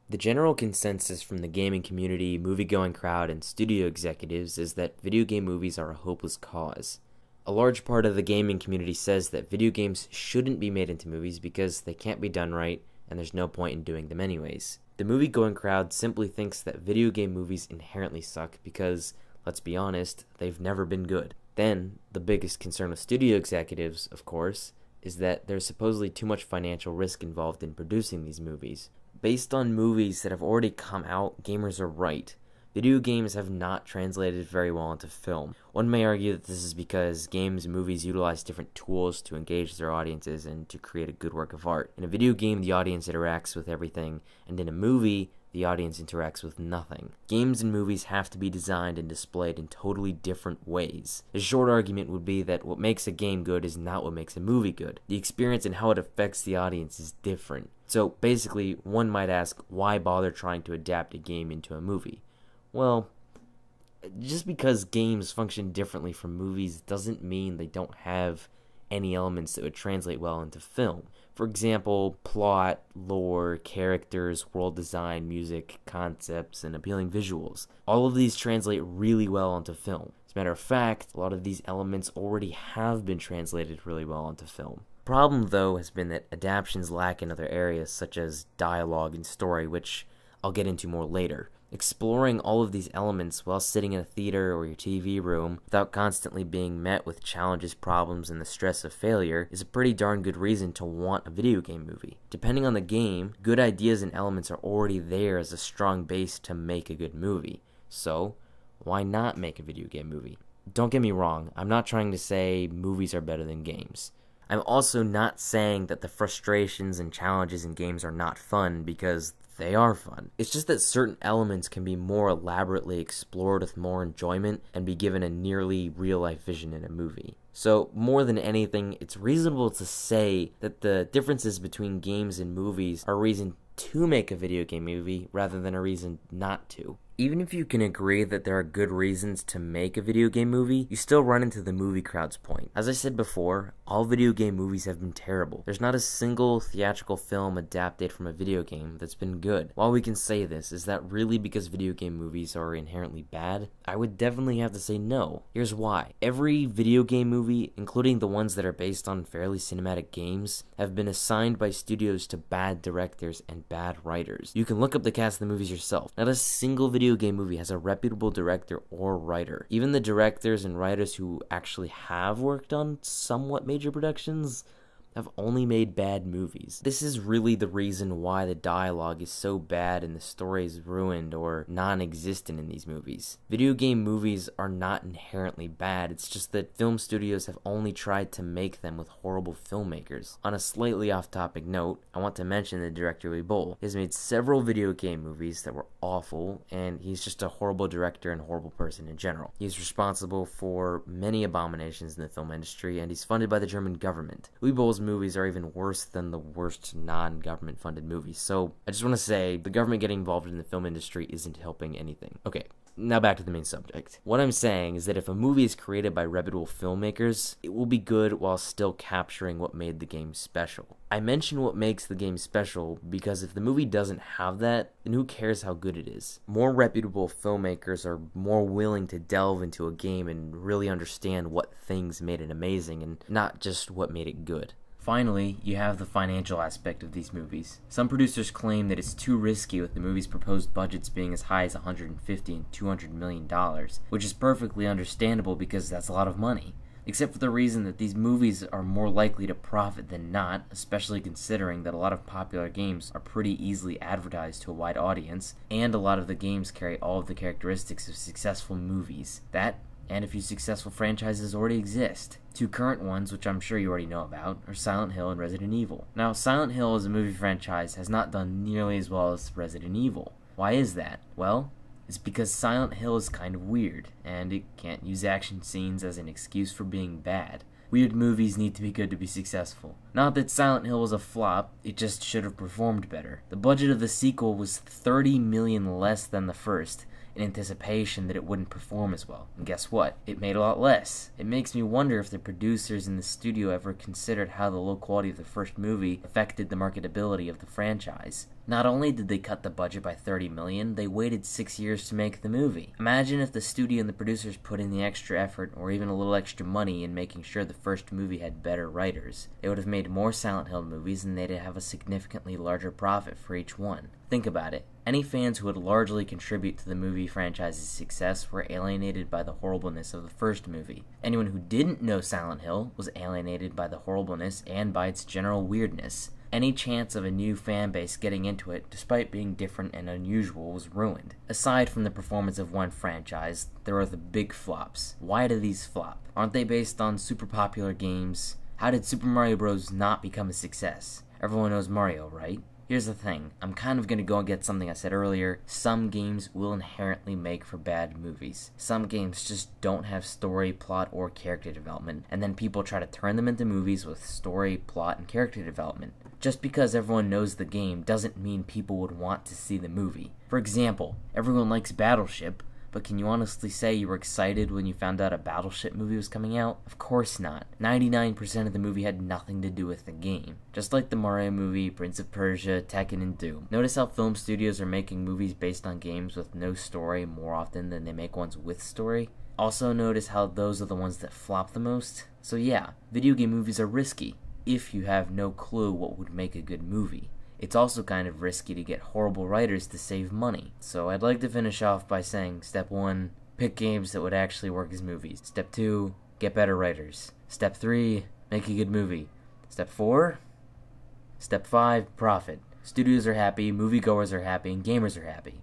The general consensus from the gaming community, movie-going crowd, and studio executives is that video game movies are a hopeless cause. A large part of the gaming community says that video games shouldn't be made into movies because they can't be done right and there's no point in doing them anyways. The movie-going crowd simply thinks that video game movies inherently suck because, let's be honest, they've never been good. Then, the biggest concern with studio executives, of course, is that there's supposedly too much financial risk involved in producing these movies. Based on movies that have already come out, gamers are right. Video games have not translated very well into film. One may argue that this is because games and movies utilize different tools to engage their audiences and to create a good work of art. In a video game, the audience interacts with everything, and in a movie, the audience interacts with nothing. Games and movies have to be designed and displayed in totally different ways. A short argument would be that what makes a game good is not what makes a movie good. The experience and how it affects the audience is different. So basically, one might ask, why bother trying to adapt a game into a movie? Well, just because games function differently from movies doesn't mean they don't have any elements that would translate well into film. For example, plot, lore, characters, world design, music, concepts, and appealing visuals. All of these translate really well onto film. As a matter of fact, a lot of these elements already have been translated really well onto film. Problem, though, has been that adaptations lack in other areas such as dialogue and story, which I'll get into more later. Exploring all of these elements while sitting in a theater or your TV room without constantly being met with challenges, problems, and the stress of failure is a pretty darn good reason to want a video game movie. Depending on the game, good ideas and elements are already there as a strong base to make a good movie. So, why not make a video game movie? Don't get me wrong, I'm not trying to say movies are better than games. I'm also not saying that the frustrations and challenges in games are not fun, because they are fun. It's just that certain elements can be more elaborately explored with more enjoyment and be given a nearly real-life vision in a movie. So, more than anything, it's reasonable to say that the differences between games and movies are a reason to make a video game movie rather than a reason not to. Even if you can agree that there are good reasons to make a video game movie, you still run into the movie crowd's point. As I said before, all video game movies have been terrible. There's not a single theatrical film adapted from a video game that's been good. While we can say this, is that really because video game movies are inherently bad? I would definitely have to say no. Here's why. Every video game movie, including the ones that are based on fairly cinematic games, have been assigned by studios to bad directors and bad writers. You can look up the cast of the movies yourself. Not a single video game movie has a reputable director or writer. Even the directors and writers who actually have worked on somewhat major productions have only made bad movies. This is really the reason why the dialogue is so bad and the story is ruined or non-existent in these movies. Video game movies are not inherently bad, it's just that film studios have only tried to make them with horrible filmmakers. On a slightly off-topic note, I want to mention the director Lee Boll. He has made several video game movies that were awful, and he's just a horrible director and horrible person in general. He's responsible for many abominations in the film industry, and he's funded by the German government. Lee Boll's movies are even worse than the worst non-government funded movies. So I just want to say the government getting involved in the film industry isn't helping anything. Okay, now back to the main subject. What I'm saying is that if a movie is created by reputable filmmakers, it will be good while still capturing what made the game special. I mention what makes the game special because if the movie doesn't have that, then who cares how good it is? More reputable filmmakers are more willing to delve into a game and really understand what things made it amazing and not just what made it good. Finally, you have the financial aspect of these movies. Some producers claim that it's too risky with the movie's proposed budgets being as high as $150 and $200 million, which is perfectly understandable because that's a lot of money. Except for the reason that these movies are more likely to profit than not, especially considering that a lot of popular games are pretty easily advertised to a wide audience, and a lot of the games carry all of the characteristics of successful movies. That, and a few successful franchises already exist. Two current ones, which I'm sure you already know about, are Silent Hill and Resident Evil. Now, Silent Hill as a movie franchise has not done nearly as well as Resident Evil. Why is that? Well, it's because Silent Hill is kind of weird, and it can't use action scenes as an excuse for being bad. Weird movies need to be good to be successful. Not that Silent Hill was a flop, it just should have performed better. The budget of the sequel was $30 million less than the first, in anticipation that it wouldn't perform as well. And guess what? It made a lot less. It makes me wonder if the producers in the studio ever considered how the low quality of the first movie affected the marketability of the franchise. Not only did they cut the budget by $30 million, they waited 6 years to make the movie. Imagine if the studio and the producers put in the extra effort or even a little extra money in making sure the first movie had better writers. They would have made more Silent Hill movies and they'd have a significantly larger profit for each one. Think about it. Any fans who would largely contribute to the movie franchise's success were alienated by the horribleness of the first movie. Anyone who didn't know Silent Hill was alienated by the horribleness and by its general weirdness. Any chance of a new fan base getting into it, despite being different and unusual, was ruined. Aside from the performance of one franchise, there are the big flops. Why do these flop? Aren't they based on super popular games? How did Super Mario Bros. Not become a success? Everyone knows Mario, right? Here's the thing, I'm kind of going to go against something I said earlier. Some games will inherently make for bad movies. Some games just don't have story, plot, or character development, and then people try to turn them into movies with story, plot, and character development. Just because everyone knows the game doesn't mean people would want to see the movie. For example, everyone likes Battleship, but can you honestly say you were excited when you found out a Battleship movie was coming out? Of course not. 99% of the movie had nothing to do with the game. Just like the Mario movie, Prince of Persia, Tekken, and Doom. Notice how film studios are making movies based on games with no story more often than they make ones with story? Also notice how those are the ones that flop the most? So yeah, video game movies are risky if you have no clue what would make a good movie. It's also kind of risky to get horrible writers to save money. So I'd like to finish off by saying, step 1, pick games that would actually work as movies. Step 2, get better writers. Step 3, make a good movie. Step 4, Step 5, profit. Studios are happy, moviegoers are happy, and gamers are happy.